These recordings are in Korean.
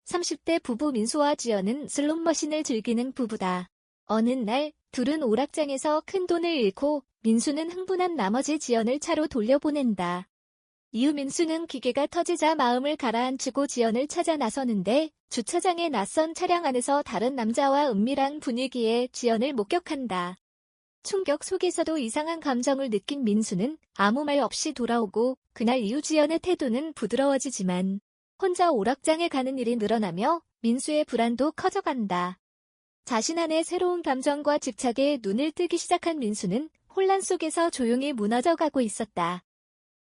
30대 부부 민수와 지연은 슬롯머신을 즐기는 부부다. 어느 날 둘은 오락장에서 큰돈을 잃고 민수는 흥분한 나머지 지연을 차로 돌려보낸다. 이후 민수는 기계가 터지자 마음을 가라앉히고 지연을 찾아 나서는데 주차장의 낯선 차량 안에서 다른 남자와 은밀한 분위기에 지연을 목격한다. 충격 속에서도 이상한 감정을 느낀 민수는 아무 말 없이 돌아오고 그날 이후 지연의 태도는 부드러워지지만 혼자 오락장에 가는 일이 늘어나며 민수의 불안도 커져간다. 자신 안의 새로운 감정과 집착에 눈을 뜨기 시작한 민수는 혼란 속에서 조용히 무너져가고 있었다.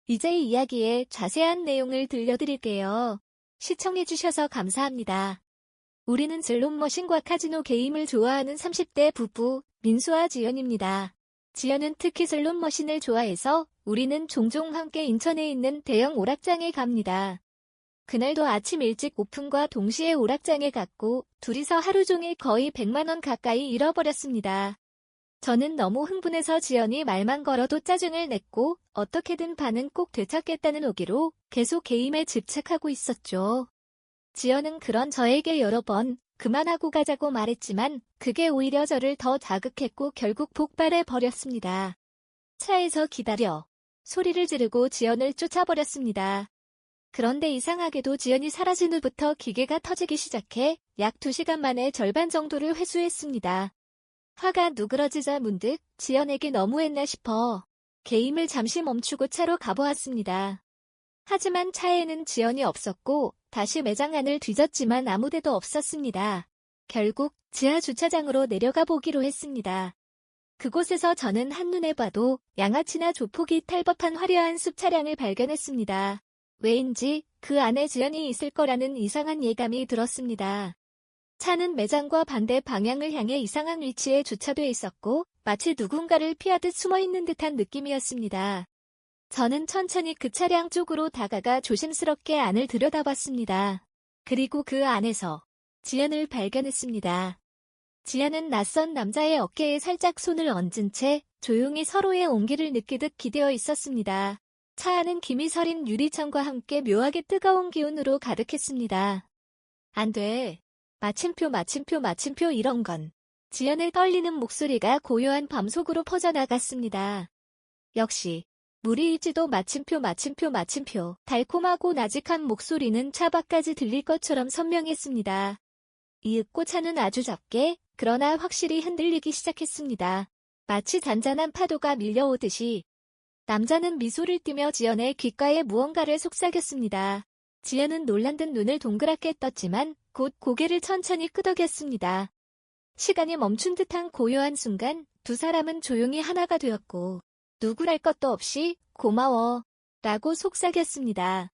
이제 이 이야기의 자세한 내용을 들려드릴게요. 시청해주셔서 감사합니다. 우리는 슬롯머신과 카지노 게임을 좋아하는 30대 부부 민수와 지연입니다. 지연은 특히 슬롯머신을 좋아해서 우리는 종종 함께 인천에 있는 대형 오락장에 갑니다. 그날도 아침 일찍 오픈과 동시에 오락장에 갔고 둘이서 하루 종일 거의 100만 원 가까이 잃어버렸습니다. 저는 너무 흥분해서 지연이 말만 걸어도 짜증을 냈고 어떻게든 반은 꼭 되찾겠다는 오기로 계속 게임에 집착하고 있었죠. 지연은 그런 저에게 여러 번 그만하고 가자고 말했지만 그게 오히려 저를 더 자극했고 결국 폭발해버렸습니다. 차에서 기다려 소리를 지르고 지연을 쫓아버렸습니다. 그런데 이상하게도 지연이 사라진 후부터 기계가 터지기 시작해 약 2시간 만에 절반 정도를 회수했습니다. 화가 누그러지자 문득 지연에게 너무했나 싶어 게임을 잠시 멈추고 차로 가보았습니다. 하지만 차에는 지연이 없었고 다시 매장 안을 뒤졌지만 아무데도 없었습니다. 결국 지하 주차장으로 내려가 보기로 했습니다. 그곳에서 저는 한눈에 봐도 양아치나 조폭이 탈법한 화려한 숲 차량을 발견했습니다. 왜인지 그 안에 지연이 있을 거라는 이상한 예감이 들었습니다. 차는 매장과 반대 방향을 향해 이상한 위치에 주차돼 있었고 마치 누군가를 피하듯 숨어있는 듯한 느낌이었습니다. 저는 천천히 그 차량 쪽으로 다가가 조심스럽게 안을 들여다봤습니다. 그리고 그 안에서 지연을 발견했습니다. 지연은 낯선 남자의 어깨에 살짝 손을 얹은 채 조용히 서로의 온기를 느끼듯 기대어 있었습니다. 차 안은 김이 서린 유리창과 함께 묘하게 뜨거운 기운으로 가득했습니다. 안 돼. 마침표 이런 건. 지연의 떨리는 목소리가 고요한 밤속으로 퍼져나갔습니다. 역시 무리일지도 마침표. 달콤하고 나직한 목소리는 차 밖까지 들릴 것처럼 선명했습니다. 이윽고 차는 아주 작게 그러나 확실히 흔들리기 시작했습니다. 마치 잔잔한 파도가 밀려오듯이. 남자는 미소를 띠며 지연의 귓가에 무언가를 속삭였습니다. 지연은 놀란 듯 눈을 동그랗게 떴지만 곧 고개를 천천히 끄덕였습니다. 시간이 멈춘 듯한 고요한 순간 두 사람은 조용히 하나가 되었고 누구랄 것도 없이 고마워 라고 속삭였습니다.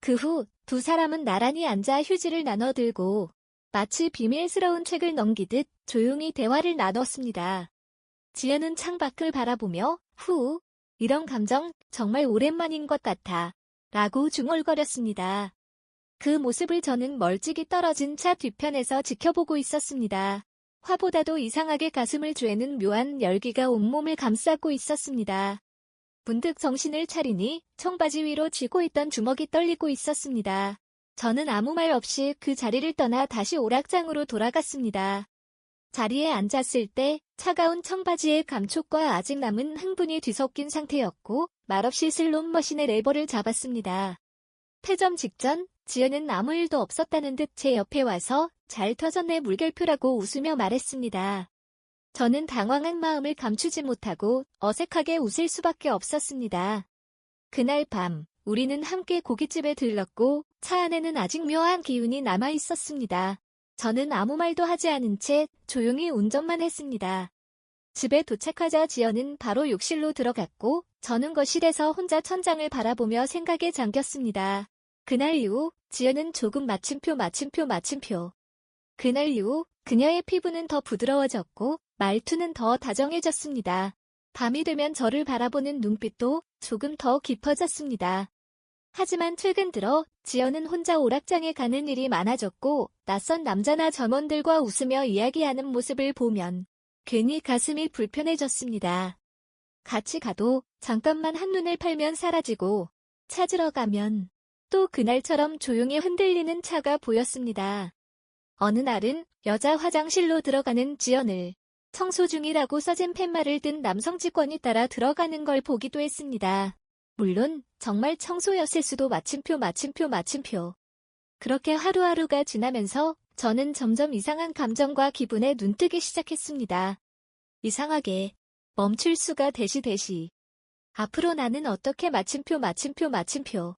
그 후 두 사람은 나란히 앉아 휴지를 나눠 들고 마치 비밀스러운 책을 넘기듯 조용히 대화를 나눴습니다. 지연은 창밖을 바라보며 이런 감정 정말 오랜만인 것 같아 라고 중얼거렸습니다. 그 모습을 저는 멀찍이 떨어진 차 뒤편에서 지켜보고 있었습니다. 화보다도 이상하게 가슴을 죄는 묘한 열기가 온몸을 감싸고 있었습니다. 문득 정신을 차리니 청바지 위로 쥐고 있던 주먹이 떨리고 있었습니다. 저는 아무 말 없이 그 자리를 떠나 다시 오락장으로 돌아갔습니다. 자리에 앉았을 때 차가운 청바지의 감촉과 아직 남은 흥분이 뒤섞인 상태였고 말없이 슬롯머신의 레버를 잡았습니다. 퇴점 직전 지연은 아무 일도 없었다는 듯 제 옆에 와서 잘 터졌네 물결표라고 웃으며 말했습니다. 저는 당황한 마음을 감추지 못하고 어색하게 웃을 수밖에 없었습니다. 그날 밤 우리는 함께 고깃집에 들렀고 차 안에는 아직 묘한 기운이 남아 있었습니다. 저는 아무 말도 하지 않은 채 조용히 운전만 했습니다. 집에 도착하자 지연은 바로 욕실로 들어갔고 저는 거실에서 혼자 천장을 바라보며 생각에 잠겼습니다. 그날 이후 지연은 조금 마침표. 그날 이후 그녀의 피부는 더 부드러워졌고 말투는 더 다정해졌습니다. 밤이 되면 저를 바라보는 눈빛도 조금 더 깊어졌습니다. 하지만 최근 들어 지연은 혼자 오락장에 가는 일이 많아졌고 낯선 남자나 점원들과 웃으며 이야기하는 모습을 보면 괜히 가슴이 불편해졌습니다. 같이 가도 잠깐만 한눈을 팔면 사라지고 찾으러 가면 또 그날처럼 조용히 흔들리는 차가 보였습니다. 어느 날은 여자 화장실로 들어가는 지연을 청소 중이라고 써진 팻말을 든 남성 직원이 따라 들어가는 걸 보기도 했습니다. 물론 정말 청소였을 수도 마침표. 그렇게 하루하루가 지나면서 저는 점점 이상한 감정과 기분에 눈뜨기 시작했습니다. 이상하게 멈출 수가 대시. 앞으로 나는 어떻게 마침표.